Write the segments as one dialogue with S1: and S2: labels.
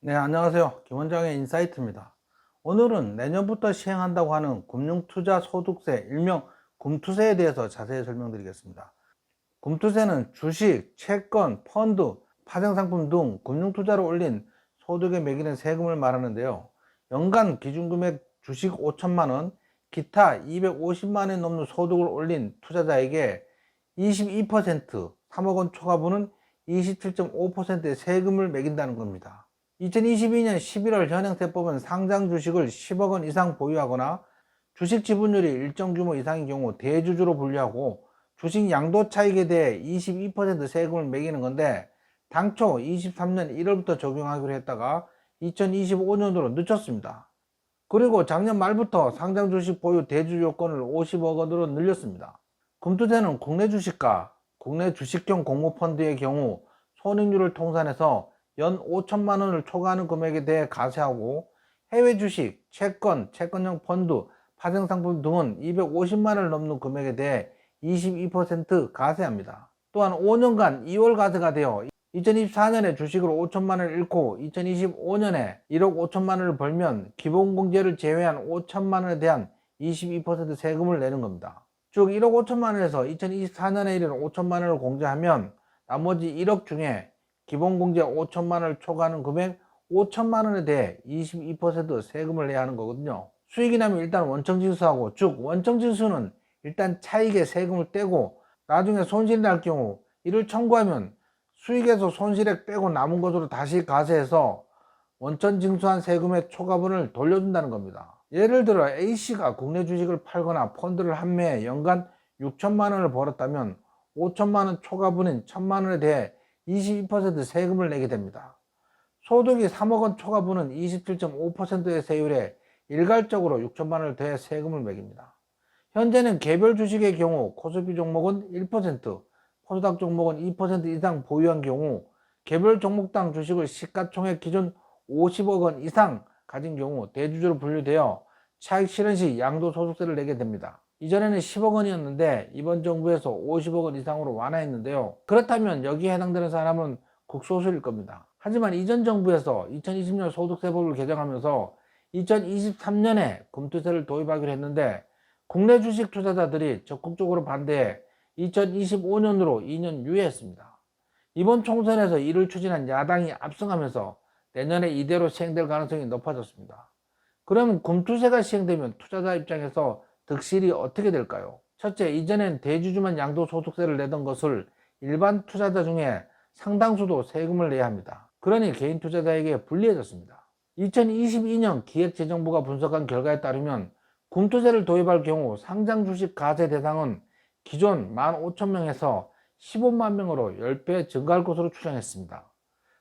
S1: 네, 안녕하세요. 김원장의 인사이트입니다. 오늘은 내년부터 시행한다고 하는 금융투자소득세, 일명 금투세에 대해서 자세히 설명드리겠습니다. 금투세는 주식, 채권, 펀드, 파생상품 등 금융투자로 올린 소득에 매기는 세금을 말하는데요. 연간 기준금액 주식 5천만 원, 기타 250만 원 넘는 소득을 올린 투자자에게 22%, 3억 원 초과분은 27.5%의 세금을 매긴다는 겁니다. 2022년 11월 현행세법은 상장 주식을 10억 원 이상 보유하거나 주식 지분율이 일정 규모 이상인 경우 대주주로 분류하고 주식 양도 차익에 대해 22% 세금을 매기는 건데, 당초 23년 1월부터 적용하기로 했다가 2025년으로 늦췄습니다. 그리고 작년 말부터 상장 주식 보유 대주 요건을 50억 원으로 늘렸습니다. 금투세는 국내 주식과 국내 주식형 공모펀드의 경우 손익률을 통산해서 연 5천만 원을 초과하는 금액에 대해 가세하고, 해외 주식, 채권, 채권형 펀드, 파생상품 등은 250만 원을 넘는 금액에 대해 22% 가세합니다. 또한 5년간 2월 가세가 되어 2024년에 주식을 5천만 원을 잃고 2025년에 1억 5천만 원을 벌면 기본공제를 제외한 5천만 원에 대한 22% 세금을 내는 겁니다. 즉 1억 5천만 원에서 2024년에 이르는 5천만 원을 공제하면 나머지 1억 중에 기본공제 5천만 원을 초과하는 금액 5천만 원에 대해 22% 세금을 내야 하는 거거든요. 수익이 나면 일단 원청징수하고, 즉 원청징수는 일단 차익에 세금을 떼고 나중에 손실이 날 경우 이를 청구하면 수익에서 손실액 빼고 남은 것으로 다시 가세해서 원천징수한 세금의 초과분을 돌려준다는 겁니다. 예를 들어 A씨가 국내 주식을 팔거나 펀드를 판매해 연간 6천만 원을 벌었다면 5천만 원 초과분인 1천만 원에 대해 22% 세금을 내게 됩니다. 소득이 3억 원 초과분은 27.5%의 세율에 일괄적으로 6천만 원을 더해 세금을 매깁니다. 현재는 개별 주식의 경우 코스피 종목은 1%, 코스닥 종목은 2% 이상 보유한 경우 개별 종목당 주식을 시가총액 기준 50억 원 이상 가진 경우 대주주로 분류되어 차익 실현 시 양도소득세를 내게 됩니다. 이전에는 10억 원이었는데 이번 정부에서 50억 원 이상으로 완화했는데요. 그렇다면 여기에 해당되는 사람은 극소수일 겁니다. 하지만 이전 정부에서 2020년 소득세법을 개정하면서 2023년에 금투세를 도입하기로 했는데, 국내 주식 투자자들이 적극적으로 반대해 2025년으로 2년 유예했습니다. 이번 총선에서 이를 추진한 야당이 압승하면서 내년에 이대로 시행될 가능성이 높아졌습니다. 그러면 금투세가 시행되면 투자자 입장에서 득실이 어떻게 될까요? 첫째, 이전엔 대주주만 양도소득세를 내던 것을 일반 투자자 중에 상당수도 세금을 내야 합니다. 그러니 개인 투자자에게 불리해졌습니다. 2022년 기획재정부가 분석한 결과에 따르면 금투세를 도입할 경우 상장 주식 가세 대상은 기존 15,000명에서 15만 명으로 10배 증가할 것으로 추정했습니다.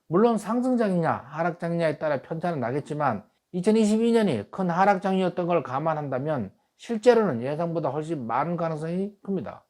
S1: 물론 상승장이냐 하락장이냐에 따라 편차는 나겠지만 2022년이 큰 하락장이었던 걸 감안한다면 실제로는 예상보다 훨씬 많은 가능성이 큽니다.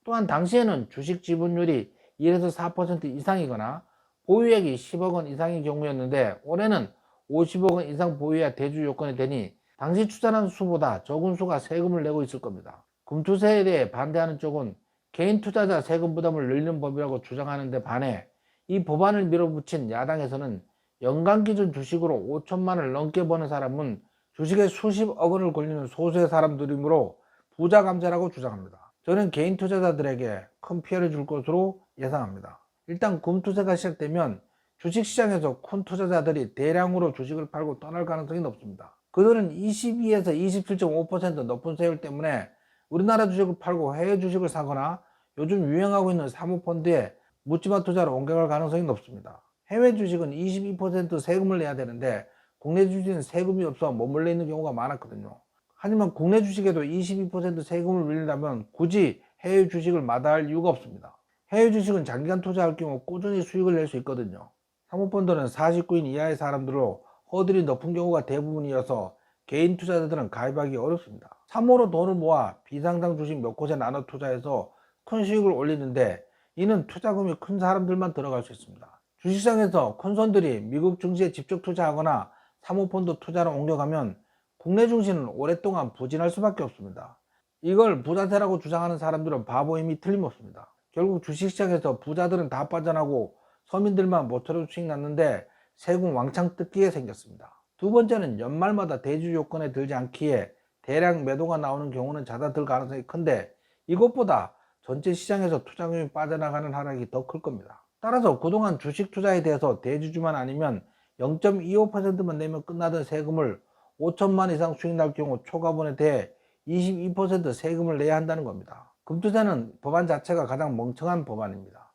S1: 또한 당시에는 주식 지분율이 1에서 4% 이상이거나 보유액이 10억 원 이상인 경우였는데, 올해는 50억 원 이상 보유해야 대주 요건이 되니 당시 추산한 수보다 적은 수가 세금을 내고 있을 겁니다. 금투세에 대해 반대하는 쪽은 개인 투자자 세금 부담을 늘리는 법이라고 주장하는 데 반해 이 법안을 밀어붙인 야당에서는 연간 기준 주식으로 5천만 원을 넘게 버는 사람은 주식에 수십억 원을 걸리는 소수의 사람들이므로 부자 감세라고 주장합니다. 저는 개인 투자자들에게 큰 피해를 줄 것으로 예상합니다. 일단 금투세가 시작되면 주식시장에서 큰 투자자들이 대량으로 주식을 팔고 떠날 가능성이 높습니다. 그들은 22에서 27.5% 높은 세율 때문에 우리나라 주식을 팔고 해외 주식을 사거나 요즘 유행하고 있는 사모펀드에 묻지마 투자로 옮겨갈 가능성이 높습니다. 해외 주식은 22% 세금을 내야 되는데 국내 주식은 세금이 없어 머물러 있는 경우가 많았거든요. 하지만 국내 주식에도 22% 세금을 물린다면 굳이 해외 주식을 마다할 이유가 없습니다. 해외 주식은 장기간 투자할 경우 꾸준히 수익을 낼 수 있거든요. 사모펀드는 49인 이하의 사람들로 허들이 높은 경우가 대부분이어서 개인 투자자들은 가입하기 어렵습니다. 사모로 돈을 모아 비상장 주식 몇 곳에 나눠 투자해서 큰 수익을 올리는데, 이는 투자금이 큰 사람들만 들어갈 수 있습니다. 주식시장에서 큰 손들이 미국 증시에 직접 투자하거나 사모펀드 투자로 옮겨가면 국내 증시는 오랫동안 부진할 수밖에 없습니다. 이걸 부자세라고 주장하는 사람들은 바보임이 틀림없습니다. 결국 주식시장에서 부자들은 다 빠져나고 서민들만 모처럼 수익 났는데 세금 왕창 뜯기게 생겼습니다. 두 번째는 연말마다 대주 요건에 들지 않기에 대량 매도가 나오는 경우는 잦아들 가능성이 큰데, 이것보다 전체 시장에서 투자금이 빠져나가는 하락이 더 클 겁니다. 따라서 그동안 주식 투자에 대해서 대주주만 아니면 0.25%만 내면 끝나던 세금을 5천만 이상 수익 날 경우 초과분에 대해 22% 세금을 내야 한다는 겁니다. 금투세는 법안 자체가 가장 멍청한 법안입니다.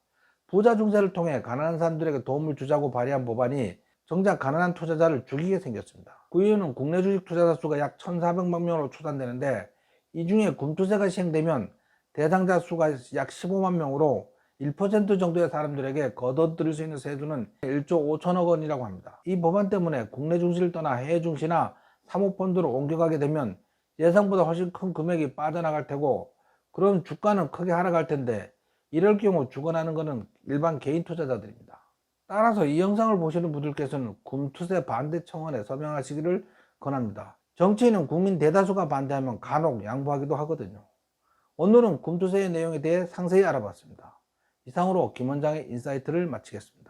S1: 부자 중세를 통해 가난한 사람들에게 도움을 주자고 발의한 법안이 정작 가난한 투자자를 죽이게 생겼습니다. 그 이유는 국내 주식 투자자 수가 약 1,400만 명으로 추산되는데, 이 중에 금투세가 시행되면 대상자 수가 약 15만 명으로 1% 정도의 사람들에게 거둬들일 수 있는 세수는 1조 5천억 원이라고 합니다. 이 법안 때문에 국내 증시를 떠나 해외 증시나 사모펀드로 옮겨가게 되면 예상보다 훨씬 큰 금액이 빠져나갈 테고, 그럼 주가는 크게 하락할 텐데, 이럴 경우 죽어나는 것은 일반 개인 투자자들입니다. 따라서 이 영상을 보시는 분들께서는 금투세 반대 청원에 서명하시기를 권합니다. 정치인은 국민 대다수가 반대하면 간혹 양보하기도 하거든요. 오늘은 금투세의 내용에 대해 상세히 알아봤습니다. 이상으로 김 원장의 인사이트를 마치겠습니다.